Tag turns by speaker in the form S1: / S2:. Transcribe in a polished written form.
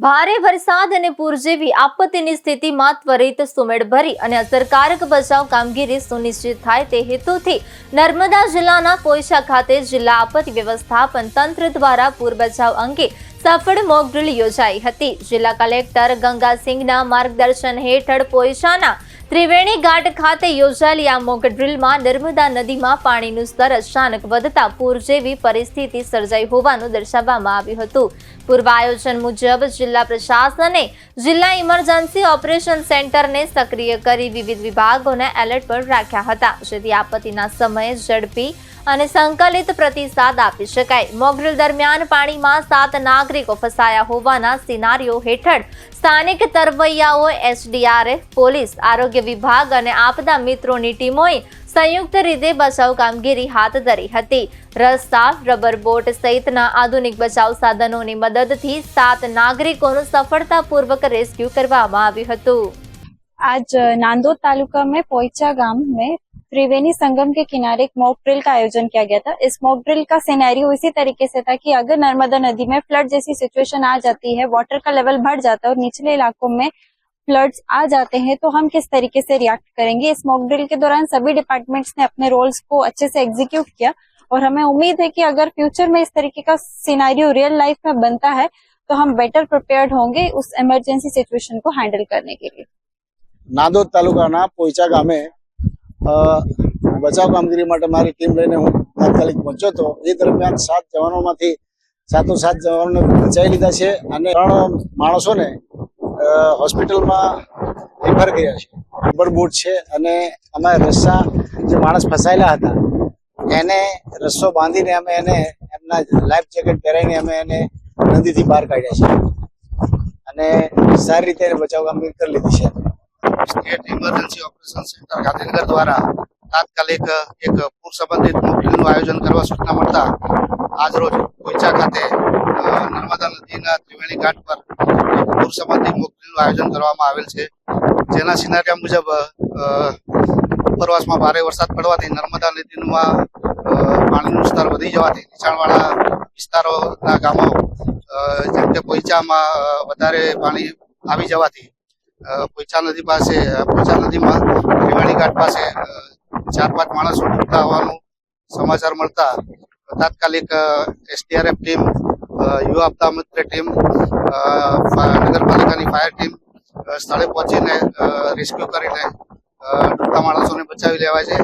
S1: ભારે વરસાદ અને પૂર જેવી આપત્તિની સ્થિતિમાં ત્વરિત સુમેળભરી અને અસરકારક બચાવ કામગીરી સુનિશ્ચિત થાય તે હેતુથી નર્મદા જિલ્લાના પોઈચા ખાતે જિલ્લા આપત્તિ વ્યવસ્થાપન તંત્ર દ્વારા પૂર બચાવ અંગે સફળ મોક ડ્રીલ યોજાઈ હતી। જિલ્લા કલેક્ટર ગંગાસિંહના માર્ગદર્શન હેઠળ પોઈચાના ત્રિવેણી ઘાટ ખાતે યોજાયેલી આ મોક ડ્રીલમાં નર્મદા નદીમાં પાણીનું સ્તર અચાનક વધતા પૂર જેવી પરિસ્થિતિ સર્જાઈ હોવાનું દર્શાવવામાં આવ્યું હતું। પૂર્વ આયોજન મુજબ જિલ્લા પ્રશાસને જિલ્લા ઇમરજન્સી ઓપરેશન સેન્ટરને સક્રિય કરી વિવિધ વિભાગોને એલર્ટ પર રાખ્યા હતા, જેથી આપત્તિના સમયે ઝડપી અને સંકલિત પ્રતિસાદ આપી શકાય। મોક ડ્રીલ દરમિયાન પાણીમાં 7 નાગરિકો ફસાયા હોવાના સિનારીઓ હેઠળ સ્થાનિક તરવૈયાઓ, એસડીઆરએફ, પોલીસ, આરોગ્ય વિભાગ અને આપદા મિત્રોની ટીમોએ સંયુક્ત રીતે બચાવ કામગીરી હાથ ધરી હતી। રસ્તા, રબર બોટ સહિતના આધુનિક બચાવ સાધનોની મદદથી 7 નાગરિકોનું સફળતાપૂર્વક રેસ્ક્यू કરવામાં આવ્યું હતું।
S2: आज नांदोद तालुका में पोईचा गांव में त्रिवेणी संगम के किनारे एक मॉक ड्रिल का आयोजन किया गया था। इस मॉक ड्रिल का सिनेरियो इसी तरीके से था कि अगर नर्मदा नदी में फ्लड जैसी सिचुएशन आ जाती है, वाटर का लेवल बढ़ जाता है और निचले इलाकों में फ्लड्स आ जाते हैं, तो हम किस तरीके से रिएक्ट करेंगे। इस मॉक ड्रिल के दौरान सभी डिपार्टमेंट्स ने अपने रोल्स को अच्छे से एग्जीक्यूट किया और हमें उम्मीद है कि अगर फ्यूचर में इस तरीके का सिनेरियो रियल लाइफ में बनता है तो हम बेटर प्रिपेयर्ड होंगे उस इमरजेंसी सिचुएशन को हैंडल करने के लिए।
S3: नांदोद तालुकाना पोईचा गामे बचाव कामगीरी માટે મારી ટીમ લઈને હું તાત્કાલિક પહોંચ્યો તો એ દરમિયાન 7 જવાનોમાંથી 7 જવાનોને બચાવી લીધા છે અને 3 માણસોને હોસ્પિટલમાં રિફર કર્યા છે। રબર બોટ છે અને અમે રસ્સા જે માણસ ફસાયેલા હતા એને રસ્સો બાંધીને અમે એને એમના લાઈફ જેકેટ પહેરાવીને અમે એને નદીથી બહાર કાઢ્યા છે અને સારી રીતે એને બચાવ કામગીરી કરી લીધી છે।
S4: State emergency operation centre Gandhinagar द्वारा तात्कालिक एक पूर संबंधित मॉक ड्रीलનું आयोजन કરવા સૂચના મળતા આજ રોજ પોઈચા ખાતે નર્મદા નદીના ત્રિવેણી ઘાટ પર પૂર સંબંધિત મોક ડ્રીલનું આયોજન કરવામાં આવેલ છે, જેના સિનારિયા મુજબ ઉપરવાસમાં ભારે વરસાદ પડવાથી નર્મદા નદીમાં પાણીનું સ્તર વધી જવાથી નીચાણવાળા વિસ્તારોના ગામો જેમ કે પોઈચામાં વધારે પાણી આવી જવાથી પોઈચા નદીમાં ત્રિવેણી ઘાટ પાસે 4-5 માણસો ડૂબતા હોવાનું સમાચાર મળતા તાત્કાલિક એસડીઆરએફ ટીમ, યુવા આપદા મિત્ર ટીમ, નગરપાલિકાની ફાયર ટીમ સ્થળે પહોંચીને રેસ્ક્યુ કરીને ડૂબતા માણસોને બચાવી લેવાય છે।